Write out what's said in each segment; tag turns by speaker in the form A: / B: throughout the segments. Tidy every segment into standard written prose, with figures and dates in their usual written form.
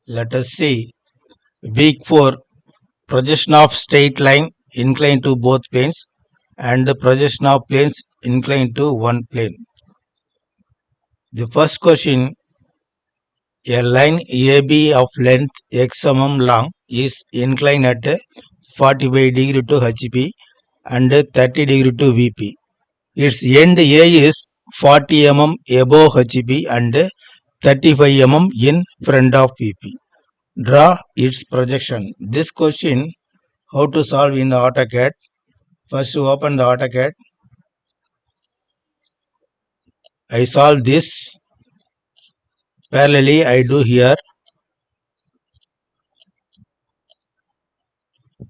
A: Let us see. Week 4. Projection of straight line inclined to both planes and the projection of planes inclined to one plane. The first question, a line AB of length x long is inclined at 45 degree to HP and 30 degree to VP. Its end A is 40 above HP and 35 in front of VP. Draw its projection. This question, how to solve in the AutoCAD? First, open the AutoCAD. I solve this. Parallelly, I do here.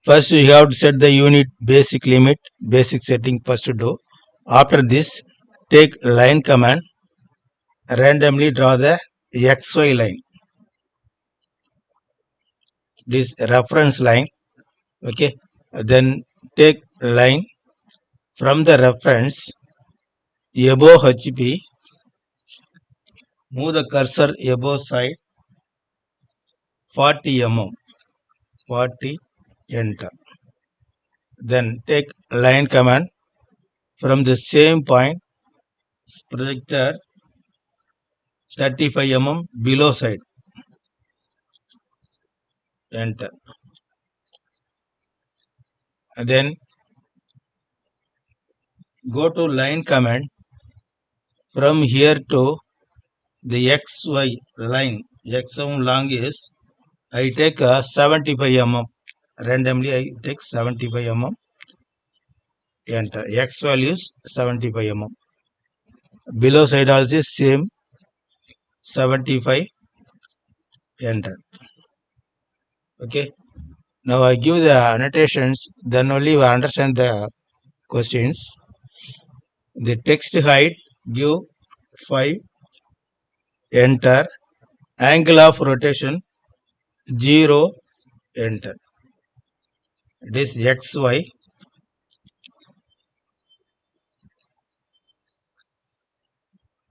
A: First, you have to set the unit basic limit, basic setting first do. After this, take line command, randomly draw the XY line. This reference line. Okay. Then take line from the reference above HP. Move the cursor above side 40 40, enter. Then take line command from the same point, projector 35 below side, enter. And then go to line command from here to the XY line. X long is, I take 75 randomly I take 75 enter. X value is 75 below side also same 75, enter. Okay, now I give the annotations, then only we understand the questions. The text height give 5, enter. Angle of rotation 0, enter. This XY.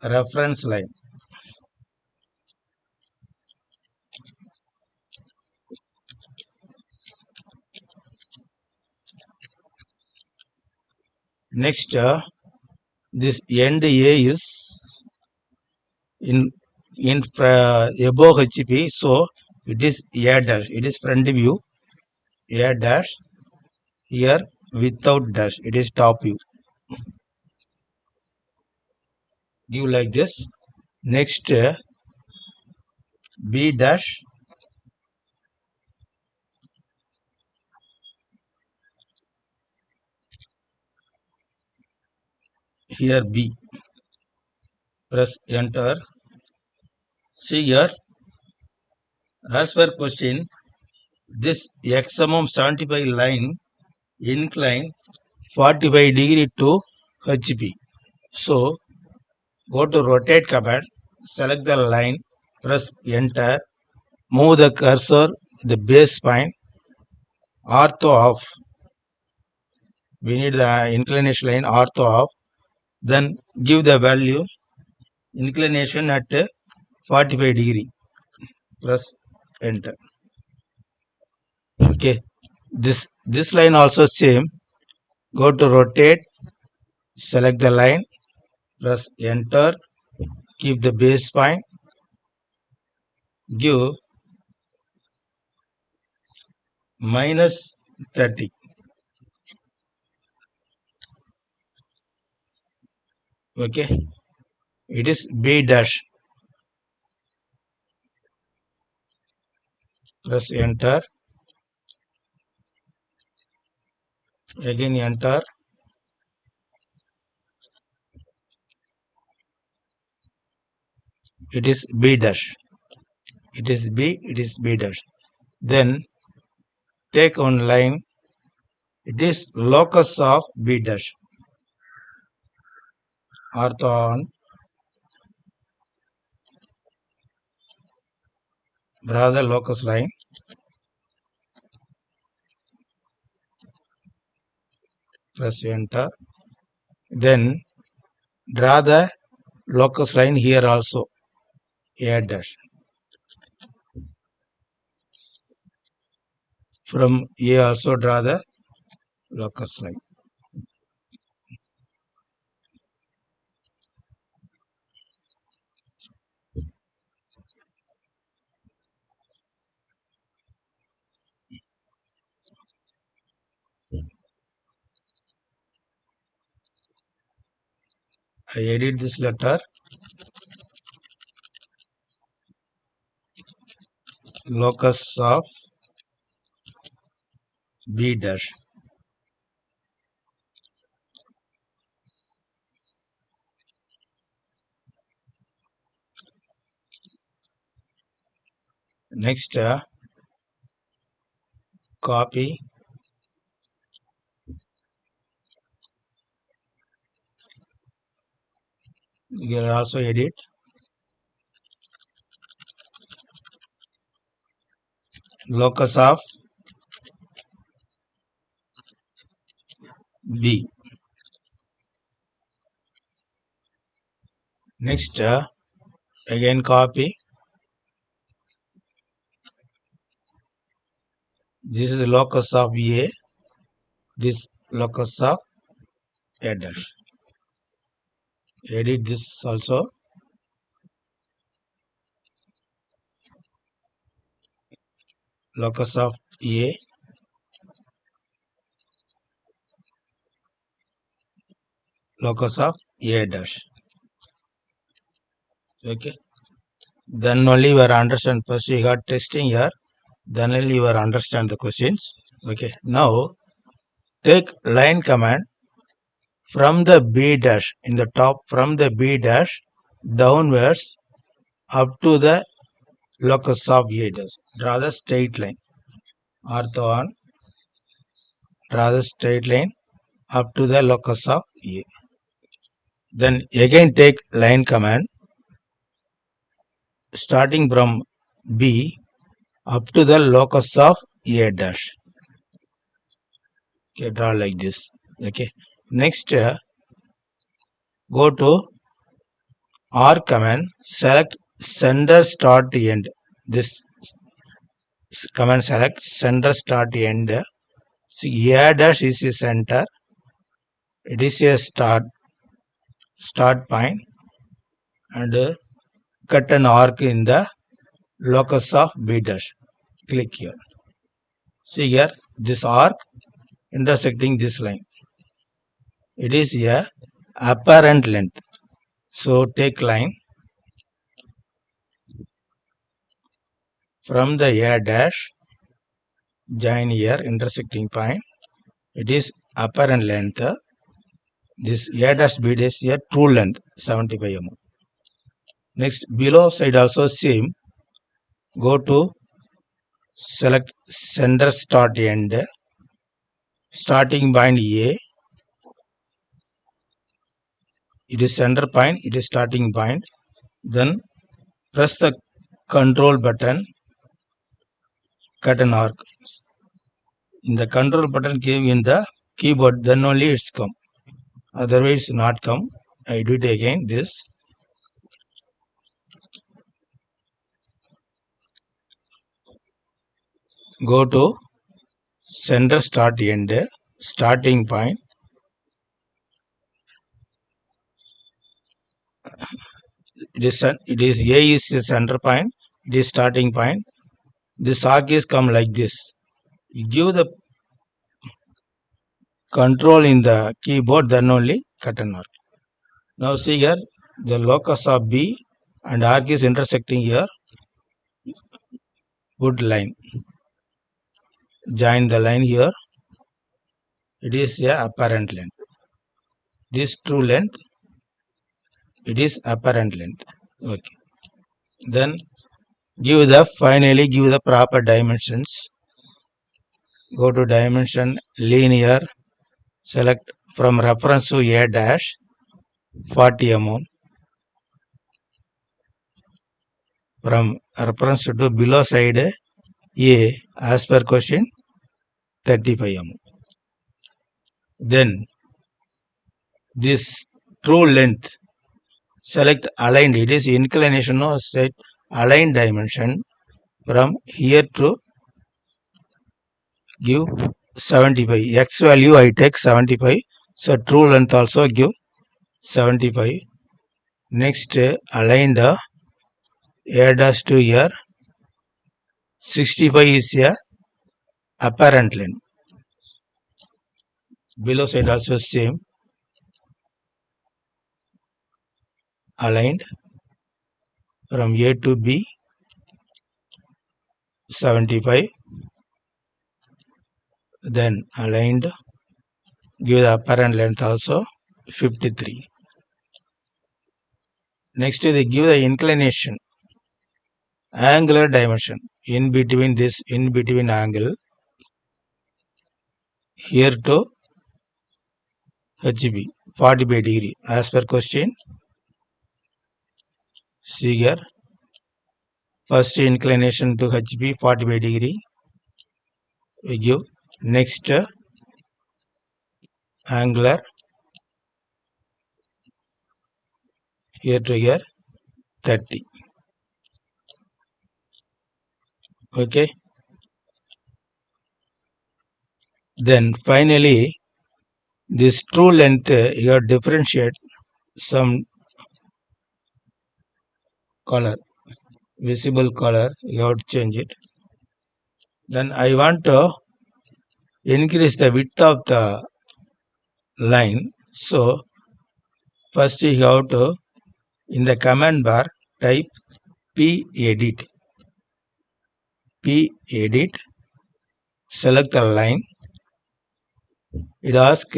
A: Reference line. Next, this end A is in above HP, so it is A dash. It is front view. A dash. Here without dash. It is top view. Give like this. Next, B dash. Here B. Press enter. See here. As per question, this x 75 line incline 45 degree to HP. So go to rotate command, select the line, press enter, move the cursor the base point, ortho off. We need the inclination line ortho off. Then give the value inclination at 45 degree. Press enter. Okay. This line also same. Go to rotate, select the line, press enter, keep the base point, give minus 30. Okay. It is B dash. Press enter. Again enter. It is B dash. It is B dash. Then take one line. It is locus of B dash. Ortho on. Draw the locus line. Press enter. Then draw the locus line here also. A dash. From A also draw the locus line. I edit this letter. Locus of B dash. Next, copy. You will also edit. Locus of B. Next, again copy. This is the locus of A. This locus of A dash. Edit this also. Locus of A. Locus of A dash. Okay. Then only you will understand. First you got testing here. Then only you will understand the questions. Okay. Now take line command from the B dash in the top, from the B dash downwards up to the locus of A dash. Draw the straight line. Ortho on. Draw the straight line up to the locus of A. Then again take line command starting from B up to the locus of A dash. Okay, draw like this. Okay. Next, go to R command, select center start end. This command select center start end. So A dash is a center. It is a start point, and cut an arc in the locus of B dash. Click here. See here, this arc intersecting this line. It is a apparent length. So take line from the A dash, join here intersecting point. It is apparent length. This A dash B dash is a true length 75 mm. Next, below side also same. Go to select center start end. Starting point A. It is center point. It is starting point. Then press the control button. Cut an arc. In the control button came in the keyboard, then only it's come. Otherwise not come. I do it again. This. Go to center start end. Starting point. It is A is the center point. It is starting point. This arc is come like this. You give the control in the keyboard, then only cut an arc. Now see here, the locus of B and arc is intersecting here. Put line. Join the line here. It is a apparent length. This true length. It is apparent length. Okay. Then finally give the proper dimensions. Go to dimension linear. Select from reference to A dash 40 mm. From reference to below side A as per question 35 mm. Then this true length, select aligned. It is inclination of set aligned dimension from here to give 75. X value I take 75. So true length also give 75. Next aligned A dash to here. 65 is a apparent length. Below side also same. Aligned from A to B 75. Then aligned, give the apparent length also 53. Next they give the inclination, angular dimension in between angle here to HB 45 degree as per question. See here, first inclination to HB 45 degree we give. Next angular here to here 30. Okay. Then finally this true length you have differentiate some color, visible color, you have to change it. Then I want to increase the width of the line. So first you have to in the command bar type pedit. Pedit, select the line. It asks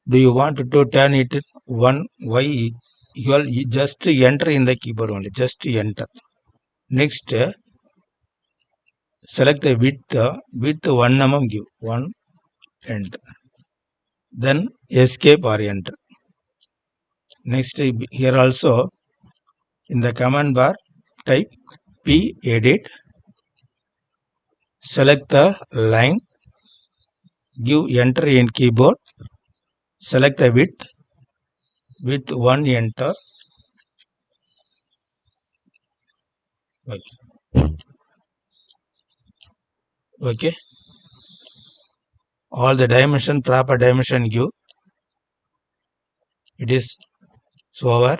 A: do you want to turn it one? Why? You just enter in the keyboard only, just enter. Next select the width 1 mm give 1, enter. Then escape or enter. Next here also in the command bar type pedit, select the line, give enter in keyboard, select the width 1, enter. Okay. All the dimension, proper dimension give. It is over.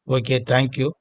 A: Okay, thank you.